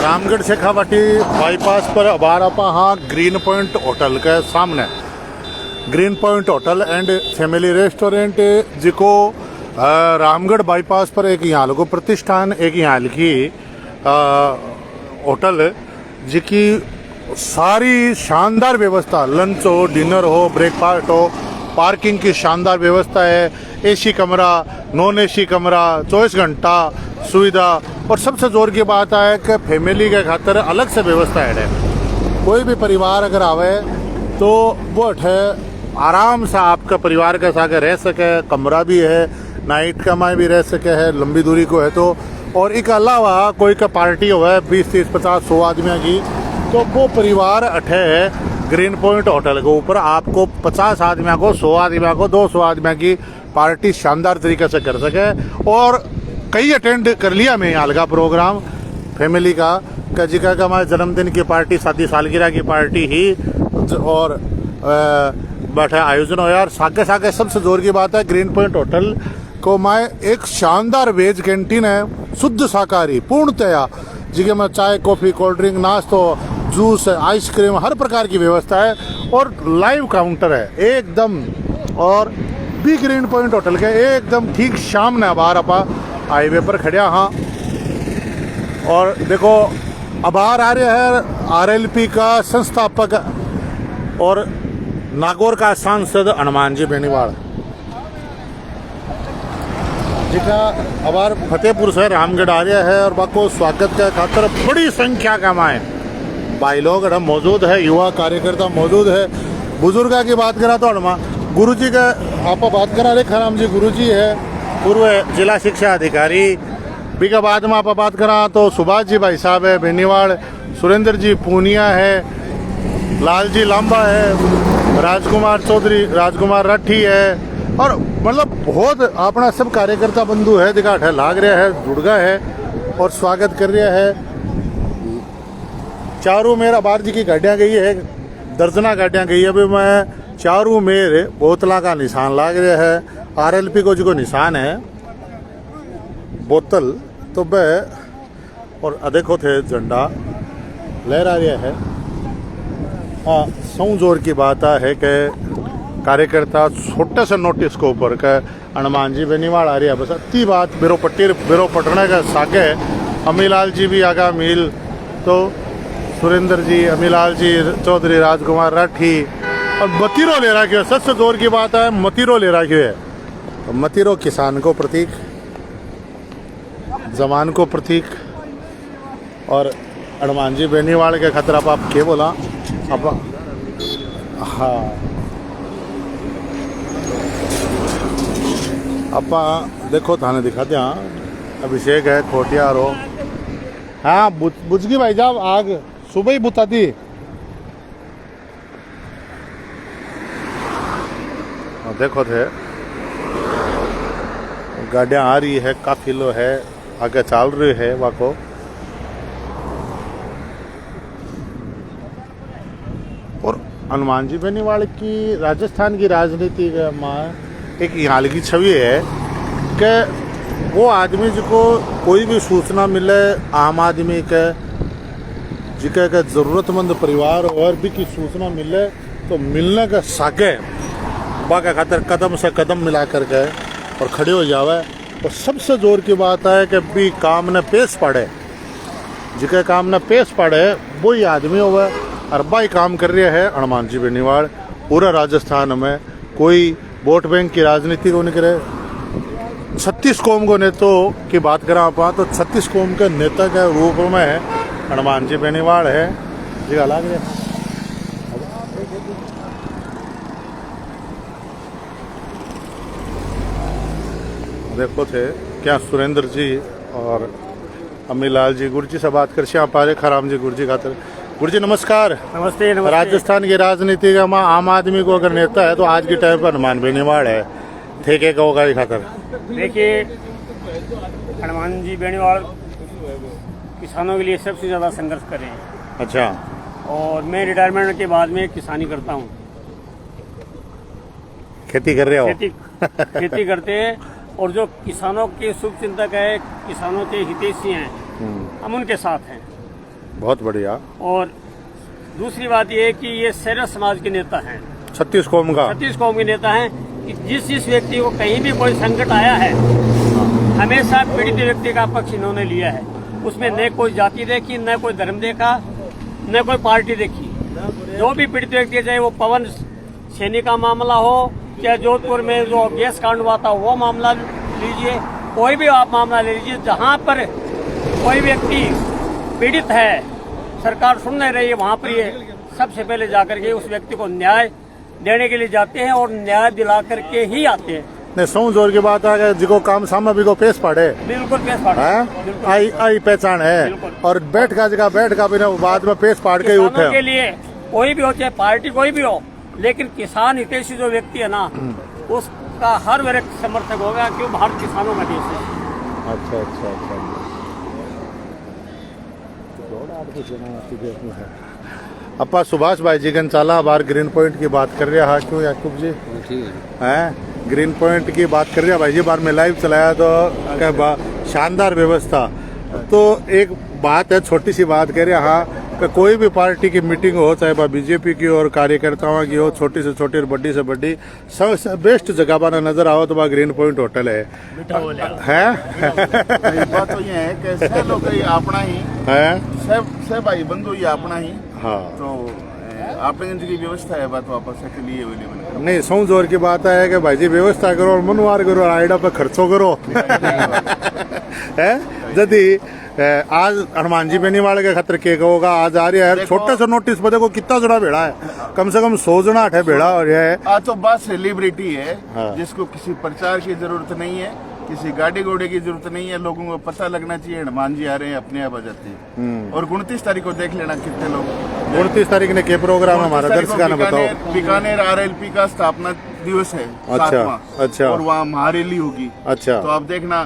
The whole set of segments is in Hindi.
रामगढ़ शेखावाटी बाईपास पर अबार आपा हाँ ग्रीन पॉइंट होटल के सामने green point hotel and family restaurant जिको रामगढ़ बाईपास पर एक यहाँ को प्रतिष्ठान एक यहाँ की होटल जिकी सारी शानदार व्यवस्था, लंच हो, डिनर हो, ब्रेकफास्ट हो, पार्किंग की शानदार व्यवस्था है, एसी कमरा, नॉन एसी कमरा, 24 घंटा सुविधा। और सबसे जोर की बात है कि फैमिली के खातिर अलग से व्यवस्था है। कोई भी परिवार अगर आवे तो वो है आराम से आपका परिवार के साथ रह सके, कमरा भी है, नाइट का में भी रह सके है, लंबी दूरी को है तो। और एक अलावा कोई का पार्टी हो है 20, 30, 50, 100 आदमी की, तो वो परिवार अठे है ग्रीन पॉइंट होटल के ऊपर आपको 50 आदमी को, 100 आदमी को, 200 आदमी की पार्टी शानदार तरीके से कर सके। और कई अटेंड कर लिया मैं यहाँ का प्रोग्राम फैमिली का जिका का हमारे जन्मदिन की पार्टी, शादी सालगिरह की पार्टी ही और बैठे आयोजन हो यार साके साके। सबसे जोर की बात है ग्रीन पॉइंट होटल को मैं एक शानदार वेज कैंटीन है, शुद्ध शाकाहारी पूर्णतया, जिसके में चाय, कॉफी, कोल्ड ड्रिंक, नाश्तो, जूस, आइसक्रीम, हर प्रकार की व्यवस्था है। और लाइव काउंटर है एकदम। और बी ग्रीन पॉइंट होटल के एकदम ठीक सामने अबार अपा हाईवे पर खड़िया हाँ। और देखो अबार आ रहा है RLP का संस्थापक और नागौर का सांसद हनुमान जी बेनीवाल जी का अबार फतेहपुर से रामगढ़ आ रहा है। और बाको स्वागत के खातर बड़ी संख्या का माए भाई लोग मौजूद है, युवा कार्यकर्ता मौजूद है। बुजुर्गा की बात करा तो हनुमान गुरु जी का आप बात करा, रेखा राम जी गुरु जी है, पूर्व जिला शिक्षा अधिकारी। भी का बाद में आप बात करा तो सुभाष जी भाई साहब है बेनीवाल, सुरेंद्र जी पूनिया है, लाल जी लांबा है, राजकुमार चौधरी, राजकुमार राठी है। और मतलब बहुत अपना सब कार्यकर्ता बंधु है, दिखाट है, लाग रहा है, जुड़ गया है और स्वागत कर रहा है। चारों मेर अबार जी की गाड़ियाँ गई है, दर्जना गाड़ियाँ गई है। अभी मैं चारों मेर बोतला का निशान लाग रहा है, RLP को जो निशान है बोतल तो वह। और देखो थे झंडा लहरा रहा है। हाँ सौ जोर की बात है कि कार्यकर्ता छोटे से नोटिस को ऊपर के हनुमान जी बेनीवाल आ रही है। बस अति बात बिरो पटने का सागे अमीलाल जी भी आगा मील, तो सुरेंद्र जी, अमीलाल जी चौधरी, राजकुमार राठी और मतीरो ले रखी है। सबसे जोर की बात है मतीरो ले रखी है। तो मतीरो किसान को प्रतीक, जवान को प्रतीक। और हनुमान जी बेनीवाल के खतरा आप क्या बोला अब। हाँ अपा देखो थाने दिखाते हाँ अभिषेक है खोटियार हो। हाँ बुझगी भाई साहब आग सुबह ही बुताती। देखो थे गाड़ियाँ आ रही है, काफी लो है, आगे चल रही है वाको। और हनुमान जी बेनीवाल की राजस्थान की राजनीति में एक यहाँ की छवि है कि वो आदमी जिसको कोई भी सूचना मिले, आम आदमी के जिके के जरूरतमंद परिवार और भी की सूचना मिले तो मिलने के साके बाका खातर कदम से कदम मिला करके और खड़े हो जावे। और सबसे जोर की बात है कि भी काम ने पेश पड़े, जिके काम ने पेश पड़े वही आदमी होवे। और भाई काम कर रहे हैं हनुमान जी बेनीवाल पूरा राजस्थान में। कोई वोट बैंक की राजनीति को नहीं करे। 36 कौम को नेताओं की बात करें आप तो 36 कौम के नेता के रूप में है हनुमान जी बेनीवाल है जी अलग है। देखो थे क्या सुरेंद्र जी और अमीलाल जी गुरु जी से बात कर श्याम पारे खराम जी गुरु जी खातर। गुरु जी नमस्कार। नमस्ते, नमस्ते। राजस्थान की राजनीति का आम आदमी को अगर नेता है तो आज के टाइम पर हनुमान बेनीवाल है, ठेके का होगा खातर। देखिए हनुमान जी बेनीवाल किसानों के लिए सबसे ज़्यादा संघर्ष कर रहे हैं। अच्छा। और मैं रिटायरमेंट के बाद में किसानी करता हूँ। खेती कर रहे हो? खेती करते हैं। और जो किसानों के शुभ चिंतक है, किसानों के हितैषी हैं, हम उनके साथ हैं। बहुत बढ़िया। और दूसरी बात ये है कि ये सैरस समाज के नेता हैं, 36 कौम का। 36 कौम के नेता हैं कि जिस व्यक्ति को कहीं भी कोई संकट आया है, हमेशा पीड़ित व्यक्ति का पक्ष इन्होंने लिया है। उसमें न कोई जाति देखी, न कोई धर्म देखा, न कोई पार्टी देखी। जो भी पीड़ित व्यक्ति है, चाहे वो पवन सैनी का मामला हो, चाहे जोधपुर में जो गैस कांड हुआ था वो मामला लीजिए, कोई भी आप मामला ले लीजिए, जहाँ पर कोई व्यक्ति पीड़ित है, सरकार सुन नहीं रही है, वहाँ पर ये सबसे पहले जाकर के उस व्यक्ति को न्याय देने के लिए जाते हैं और न्याय दिला करके ही आते हैं। ने सौ जोर की बात है कि जिको काम सामा भी को पेश पड़े, बिल्कुल पेश पाड़ आई आई पहचान है। और बैठ का जगह बैठ का बिना बाद में पेश पाड़ के ही उठे के लिए कोई भी हो, चाहे पार्टी कोई भी हो, लेकिन किसान हितैषी जो व्यक्ति है ना, उसका हर व्यक्ति समर्थक होगा, क्यों भारत किसानों का देश है। अच्छा अच्छा अच्छा। अपा सुभाष भाई जी गंचाला बार ग्रीन पॉइंट की बात कर रहा है, क्यों याकूब जी हैं ग्रीन पॉइंट की बात कर रहा भाई जी। बार में लाइव चलाया तो शानदार व्यवस्था। तो एक बात है, छोटी सी बात कह रहे हाँ कि कोई भी पार्टी की मीटिंग हो, चाहे वह बीजेपी की और कार्यकर्ताओं की हो, छोटी से छोटी और बड़ी से बड़ी, सब बेस्ट जगह पर नजर आओ तो वह ग्रीन पॉइंट होटल है। बात तो ये है कि सब लोग ये अपना ही है, सब भाई बंधु ये अपना ही। हाँ तो आपने की व्यवस्था है, बात वापस के लिए अवेलेबल नहीं, सौ जोर की बात है कि भाई जी व्यवस्था करो और मनवार करो और आइडा पे खर्चो करो है। यदि आज हनुमान जी बेनीवाल के खतर के होगा, आज आ रहा है छोटे से नोटिस पर देखो कितना जड़ा भेड़ा है, कम से कम 100 जना है भेड़ा। और यह आज तो बात सेलिब्रिटी है, हाँ। जिसको किसी प्रचार की जरूरत नहीं है, किसी गाड़ी घोड़े की जरूरत नहीं है, लोगों को पता लगना चाहिए हनुमान जी आ रहे हैं, अपने आप आ जाते हैं। और 29 तारीख को देख लेना कितने लोग। 29 तारीख ने के प्रोग्राम हमारा दर्शकों ने बताओ। बीकानेर RLP का स्थापना दिवस है, अच्छा, 7वां। अच्छा। और वहाँ महारैली होगी। अच्छा, तो आप देखना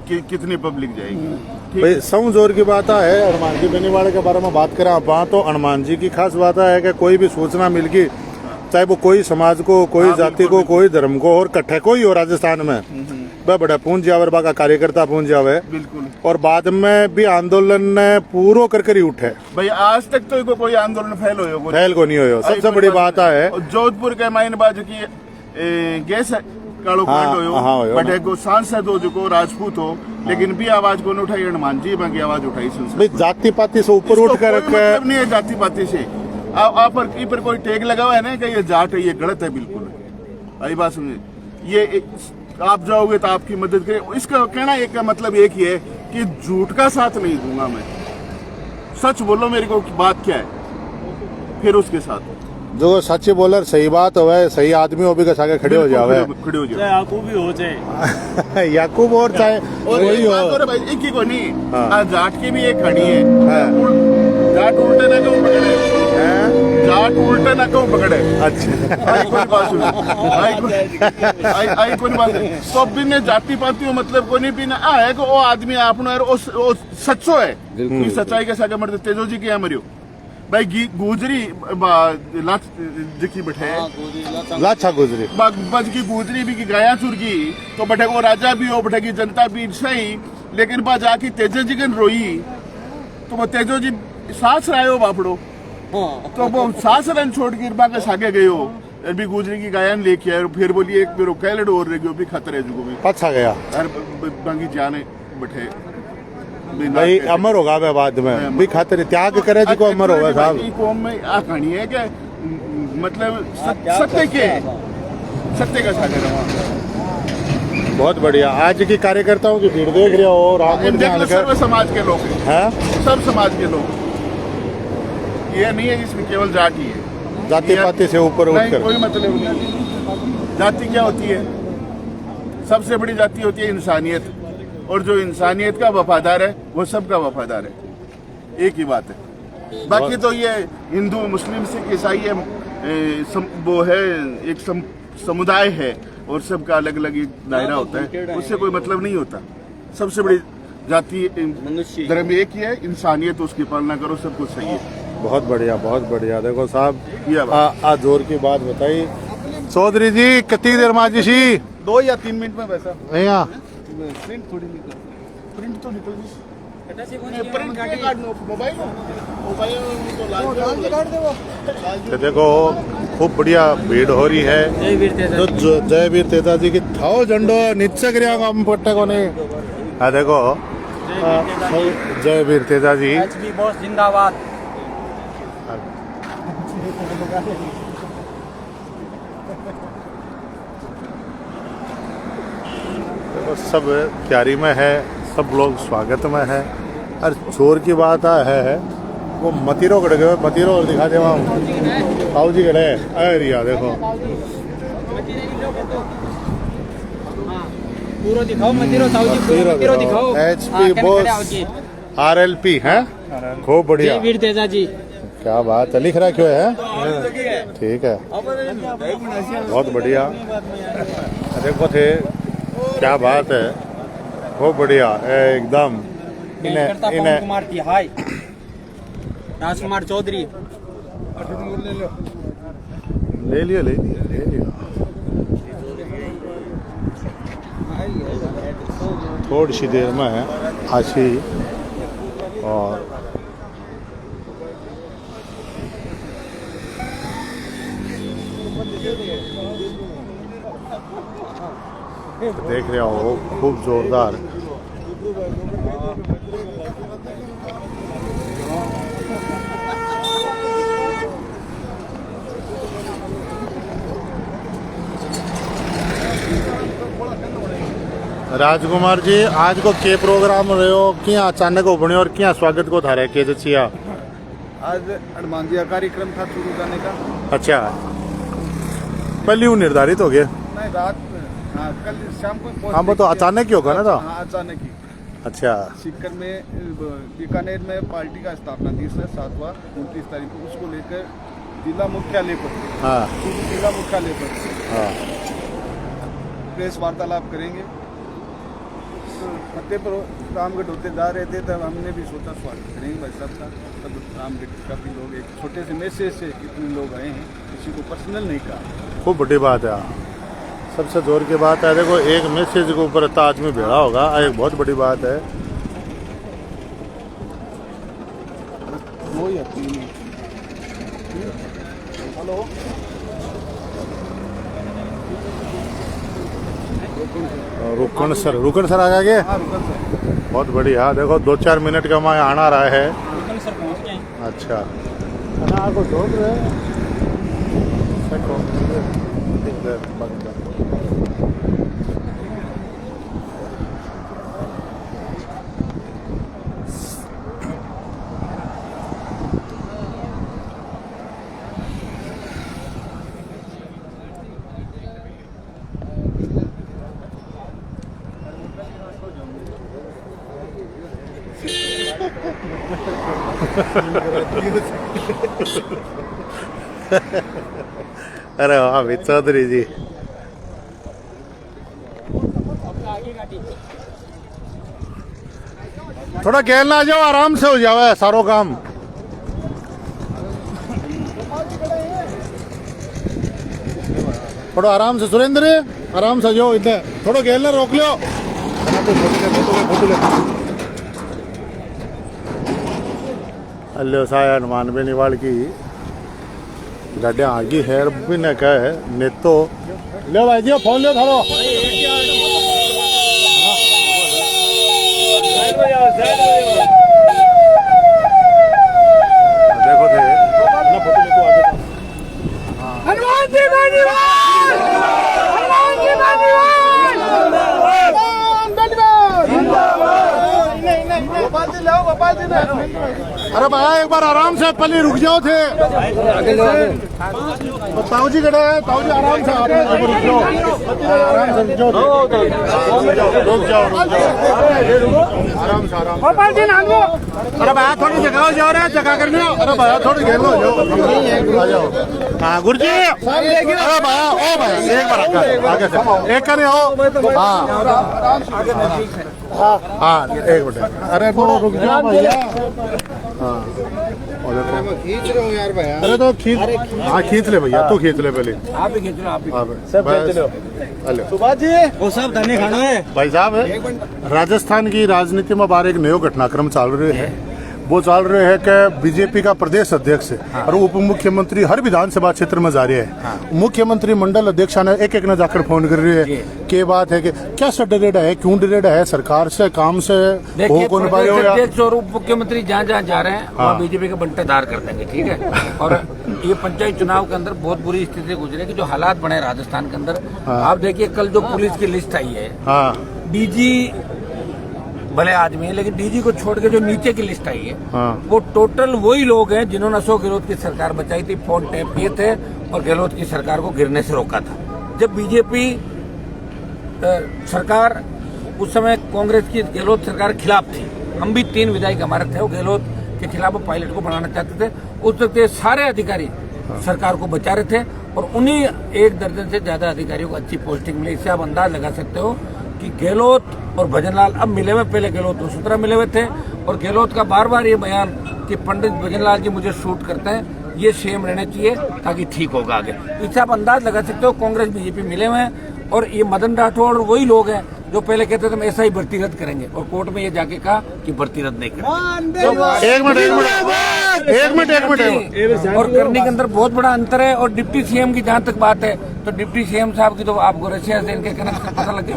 कि कितनी पब्लिक जाएगी। भाई सौ जोर की बात है। हनुमान जी बेनीवाल के बारे में बात करें आप, तो हनुमान जी की खास बात है कि कोई भी सूचना मिल गई, चाहे वो कोई समाज को, कोई जाति को, कोई धर्म को, और कट्ठे को ही हो राजस्थान में, वह बड़ा पूंज जावे, बाका कार्यकर्ता पूंज जावे। बिल्कुल। और बाद में भी आंदोलन ने पूरो कर ही उठे भाई, आज तक तो कोई आंदोलन फैल को नहीं हो। सबसे बड़ी बात है जोधपुर के माइन बाजू की गैस कालो कांड हो, बट एक सांसद हो जो राजपूत हो, लेकिन भी आवाज को उठाई, हनुमान जी की आवाज उठाई। भाई जाति पाति से ऊपर उठ कर मतलब नहीं है जाति पाति से। आप पर कोई टैग लगा हुआ है ना कि ये जाट है, ये गलत है बिल्कुल। आई बात सुनिए, ये आप जाओगे तो आपकी मदद करे, इसका कहना एक का मतलब एक ही है कि झूठ का साथ नहीं दूंगा मैं, सच बोलो मेरे को बात क्या है, फिर उसके साथ जो सच्ची बोलर सही बात हो, सही आदमी हो भी का सागे खड़े हो जावे, खड़े हो जाए, याकूब भी हो जाए याकूब और चाहे कोई हो भाई, एक ही को नहीं। आज जाट की भी एक खड़ी है, जाट उल्टे ना क्यों पकड़े, जाट उल्टे ना क्यों पकड़े। अच्छा, आई कोई बात सुनो, आई कोई बात नहीं। सब भी ने जाति पाति हो मतलब को नहीं पीना है कि वो आदमी आपनो ओ सच्चो है, सच्चाई के सागे मरते। तेजो जी क्या मरियो भाई, गुजरी लाच जिकी बैठे लाछा गुजरी बज की गुजरी भी की गया चुर की, तो बैठे वो राजा भी हो, बैठे की जनता भी सही, लेकिन बा जाके तेजो जी कन रोई, तो वो तेजो जी सास रायो बापड़ो, तो वो सास रन छोड़ के बा के सागे गए हो, भी गुजरी की गायन लेके आए, फिर बोलिए एक मेरे कैलेट और रह गयो भी खतरे जुगो भी पछा गया बाकी जाने बैठे भाई अमर होगा वे बाद में भी खातिर त्याग करे जी को अमर होगा साहब। कौम में आ कहानी है कि मतलब सत्य का सागर है। बहुत बढ़िया। आज की कार्यकर्ताओं की भीड़ देख रहे हो, सर्व समाज के लोग हैं, सब समाज के लोग, ये नहीं है जिसमें केवल जाति है, जाति पाति से ऊपर उठकर कोई मतलब नहीं। जाति क्या होती है? सबसे बड़ी जाति होती है इंसानियत, और जो इंसानियत का वफादार है वो सबका वफादार है, एक ही बात है। बाकी तो ये हिंदू मुस्लिम सिख ईसाई है, वो है एक समुदाय है, और सबका अलग अलग दायरा होता है, उससे कोई मतलब नहीं होता। सबसे बड़ी जाति धर्म एक ही है, इंसानियत, उसकी पालना करो, सब कुछ सही है। बहुत बढ़िया, बहुत बढ़िया। देखो साहब आज जोर की बात बताई चौधरी जी, कितनी देर माजी सी 2 या 3 मिनट में वैसा यहाँ प्रिंट तो निकल गई। तो देखो खूब बढ़िया भीड़ हो रही है। तो जय वीर तेजा जी की थाओ झंडो नीचे गिरा हम पट्टे को नहीं। हाँ देखो जय वीर तेजा जी बॉस जिंदाबाद। देखो सब तैयारी में है, सब लोग स्वागत में है। और चोर की बात है वो मतीरो कट गए, मतीरो और दिखा दे वहाँ ताऊ जी खड़े। अरे यार देखो पूरा दिखाओ मतीरो ताऊ जी, मतीरो दिखाओ। HP बॉस RLP है, खूब बढ़िया। जय वीर तेजा जी। क्या बात है, लिख रहा क्यों है? ठीक है, बहुत बढ़िया। देखो थे क्या बात है, बहुत बढ़िया एकदम। इन्हें कुमार तिहाई, राजकुमार चौधरी ले लियो। थोड़ी सी देर में है आशी और देख रहे हो खूब जोरदार। राजकुमार जी आज को के प्रोग्राम रहो क्या अचानक बने और क्या स्वागत को थारे के जचिया? आज हनुमानजिया कार्यक्रम था शुरू करने का। अच्छा, पहले वो निर्धारित हो गया? नहीं, रात हाँ, कल शाम को। हाँ वो तो अचानक ही होगा ना। तो हाँ अचानक ही। अच्छा, सीकर में बीकानेर में पार्टी का स्थापना दिवस है 7वां 29 तारीख को, उसको लेकर जिला मुख्यालय पर जिला मुख्यालय पर प्रेस वार्तालाप करेंगे। तो फतेहपुर रामगढ़ होते जा रहे थे तब हमने भी सोचा स्वागत करेंगे भाई साहब का। तब रामगढ़ काफ़ी लोग एक छोटे से मैसेज से कितने लोग आए हैं, किसी को पर्सनल नहीं कहा। खूब बड़ी बात है, सबसे जोर की बात है। देखो एक मैसेज के ऊपर इतना आदमी भेड़ा होगा, एक बहुत बड़ी बात है। वो हेलो रुकन सर आ गए। बहुत बढ़िया। देखो 2-4 मिनट का मैं आना रहा है। अच्छा आपको जोड़ रहे अरे वाह अमित चौधरी जी। थोड़ा गैल ना जाओ, आराम से हो जाओ सारो काम। थोड़ा आराम से सुरेंद्र, आराम से जाओ इधर। थोड़ा गैल ना रोक लो। अल्लो साया हनुमान बेनीवाल की गाड़ियाँ आगे है भी न कहे ने तो ले भाई जी फोन ले थारो। देखो थे ना फोटो लेको आ जाता। हनुमान जी बेनीवाल, हनुमान जी बेनीवाल, गोपाल जी लाओ, गोपाल जी ना। अरे भाई एक बार आराम से पहले रुक जाओ थे। ताऊ जी खड़े हैं, ताऊ जी आराम से रुक जाओ, आराम से रुक जाओ आराम से आराम। गोपाल जी नाम लो। अरे भाई थोड़ी जगह जाओ रहे, जगह कर लो। अरे भाई थोड़ी घेर लो, आ जाओ। हाँ गुरुजी, अरे भाई ओ भाई एक बार आगे से एक करे हो। हाँ हाँ एक मिनट। अरे तो रुक जाओ भैया। हाँ और देखो। खींच रहे हो यार भाई। अरे तो खींच, हाँ खींच ले भैया, तू खींच ले पहले। आप भी खींच लो, आप भी। हाँ सब बस। खींच लो। हेलो सुभाष जी, वो सब धनी खाना है भाई साहब, राजस्थान की राजनीति में बार एक नयो घटनाक्रम चल रहे है। वो चल रहे है कि बीजेपी का प्रदेश अध्यक्ष और उप मुख्यमंत्री हर विधानसभा क्षेत्र में जा रहे हैं। मुख्यमंत्री मंडल अध्यक्ष ने एक न जाकर फोन कर रही है के बात है कि क्या सर डरेडा है, क्यों डरेडा है, सरकार से काम से हो कौन पाए हो या अध्यक्ष और उप मुख्यमंत्री जहाँ जहाँ जा रहे हैं वहाँ बीजेपी के बंटेदार कर देंगे, ठीक है। और ये पंचायत चुनाव के अंदर बहुत बुरी स्थिति गुजरे कि जो हालात बने राजस्थान के अंदर। आप देखिए कल जो पुलिस की लिस्ट आई है, डीजी भले आदमी है लेकिन डीजी को छोड़ के जो नीचे की लिस्ट आई है वो टोटल वही लोग हैं जिन्होंने अशोक गहलोत की सरकार बचाई थी, फोन टैप किए थे और गहलोत की सरकार को गिरने से रोका था। जब बीजेपी सरकार उस समय कांग्रेस की गहलोत सरकार खिलाफ थी, हम भी 3 विधायक हमारे थे, वो गहलोत के खिलाफ वो पायलट को बनाना चाहते थे। उस वक्त ये सारे अधिकारी सरकार को बचा रहे थे और उन्हीं 1 दर्जन से ज्यादा अधिकारियों को अच्छी पोस्टिंग मिली। इससे आप अंदाज लगा सकते हो कि गहलोत और भजनलाल अब मिले हुए, पहले गहलोत 217 मिले हुए थे और गहलोत का बार बार ये बयान कि पंडित भजनलाल जी मुझे शूट करते हैं, ये सेम रहना चाहिए ताकि ठीक होगा आगे। इससे आप अंदाज लगा सकते हो कांग्रेस बीजेपी मिले हुए हैं और ये मदन राठौड़ वही लोग हैं जो पहले कहते थे हम ऐसा ही भर्ती रद्द करेंगे और कोर्ट में ये जाके कहा कि भर्ती रद्द नहीं करेंगे। एक मिनट और करने के अंदर बहुत बड़ा अंतर है। और डिप्टी सीएम की जहाँ तक बात है तो डिप्टी सीएम साहब की तो आपको रशिया से इनके कहने से पता लग गया।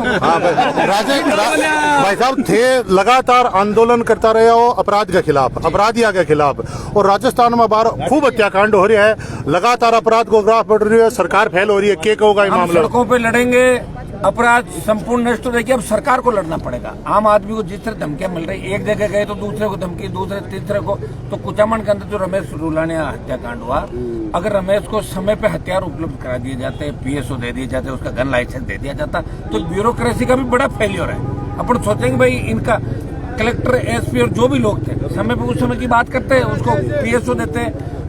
भाई साहब थे लगातार आंदोलन करता रहे हो अपराध के खिलाफ, अपराधियों के खिलाफ, और राजस्थान में बार खूब हत्याकांड हो रहा है, लगातार अपराध को ग्राफ बढ़ रही है, सरकार फेल हो रही है, क्या होगा ये मामला? सड़कों पे लड़ेंगे, अपराध संपूर्ण नष्ट हो जाएगी। अब सरकार को लड़ना पड़ेगा। आम आदमी को जिस तरह धमकियां मिल रही, एक जगह गए तो दूसरे को धमकी, दूसरे तीसरे को। तो कुचामन के अंदर जो रमेश रुलानिया हत्याकांड हुआ, अगर रमेश को समय पे हथियार उपलब्ध करा दिए जाते, पीएसओ दे दिए जाते, उसका गन लाइसेंस दे दिया जाता, तो ब्यूरोक्रेसी का भी बड़ा फेल्योर है। अपन सोचेंगे भाई इनका कलेक्टर, एसपी और जो भी लोग थे समय पे उस समय की बात करते हैं, उसको पीएसओ देते,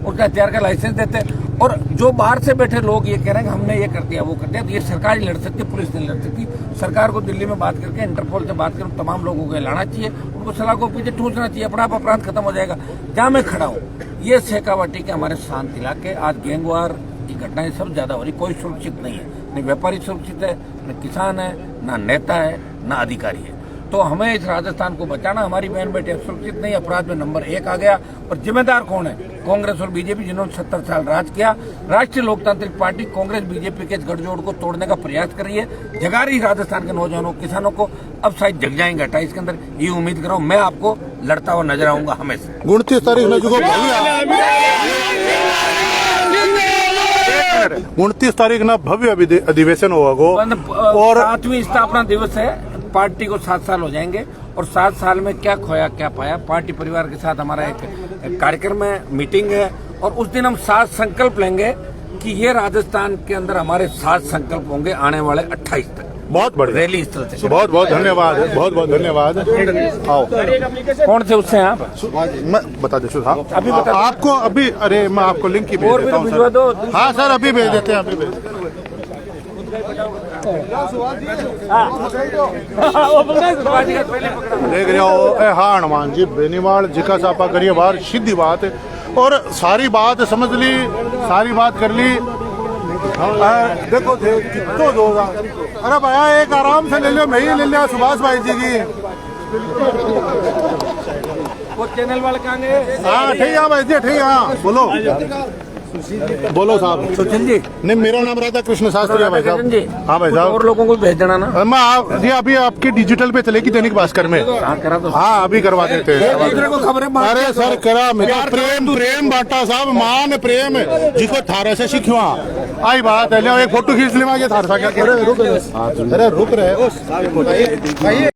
उसका हथियार का लाइसेंस देते। और जो बाहर से बैठे लोग ये कह रहे हैं कि हमने ये कर दिया, वो कर दिया, तो ये सरकार ही लड़ सकती, पुलिस नहीं लड़ सकती। सरकार को दिल्ली में बात करके, इंटरपोल से बात करके तमाम लोगों को लाना चाहिए, उनको सलाह को पीछे ठूसना चाहिए, अपना अपराध खत्म हो जाएगा। जहाँ मैं खड़ा हूँ ये शेखावाटी के हमारे शांत इलाके, आज गैंगवार की घटनाएं सब ज्यादा हो रही, कोई सुरक्षित नहीं है, न व्यापारी सुरक्षित है, न किसान है, न नेता है, न अधिकारी है। तो हमें इस राजस्थान को बचाना, हमारी बहन बेटे सुरक्षित नहीं, अपराध में नंबर 1 आ गया। और जिम्मेदार कौन है? कांग्रेस और बीजेपी, जिन्होंने 70 साल राज किया। राष्ट्रीय लोकतांत्रिक पार्टी कांग्रेस बीजेपी के इस गठजोड़ को तोड़ने का प्रयास कर रही है, जगा रही राजस्थान के नौजवानों, किसानों को। अब शायद जग जाएंगे 28 के अंदर, ये उम्मीद कर रहा हूँ। मैं आपको लड़ता हुआ नजर आऊंगा हमेशा। 29 तारीख में 29 तारीख ना भव्य अधिवेशन होगा और 7वीं स्थापना दिवस है। पार्टी को 7 साल हो जाएंगे और 7 साल में क्या खोया क्या पाया। पार्टी परिवार के साथ हमारा एक कार्यक्रम है, मीटिंग है, और उस दिन हम 7 संकल्प लेंगे कि ये राजस्थान के अंदर हमारे 7 संकल्प होंगे आने वाले 28 तक। बहुत बढ़िया रैली स्थल से। बहुत बहुत धन्यवाद, बहुत बहुत धन्यवाद। आओ, कौन से उससे आप मैं बता दे साहब, अभी बता आपको अभी, अरे मैं आपको लिंक ही भेज देता हूँ भिजवा दो। हाँ सर, अभी भेज देते हैं, अभी भेज देते हैं। देख रहे हो, हाँ हनुमान जी बेनीवाल जिका सापा करिए बाहर, सीधी बात है। और सारी बात समझ ली, सारी बात कर ली। देखो कितो दोगा, अरे भैया एक आराम से ले लो, मैं ही ले लिया सुभाष भाई जी की। वो चैनल वाले कहाँ गए? हाँ ठीक है भाई जी, ठीक है। हाँ बोलो, बोलो साहब। सुचिन जी, नहीं मेरा नाम राधा कृष्ण शास्त्री है भाई साहब। जी हाँ भाई साहब, और लोगों को भेज देना ना। मैं आप जी अभी आपके डिजिटल पे चलेगी दैनिक भास्कर में। करा दो। हाँ अभी करवा देते हैं। दूसरे को खबरें अरे सर करा मेरा प्रेम प्रेम बांटा साहब, मान प्रेम जिसको थारे से सीखवा आई बात है। एक फोटो खींच ले, ये थार सा क्या, अरे रुक रहे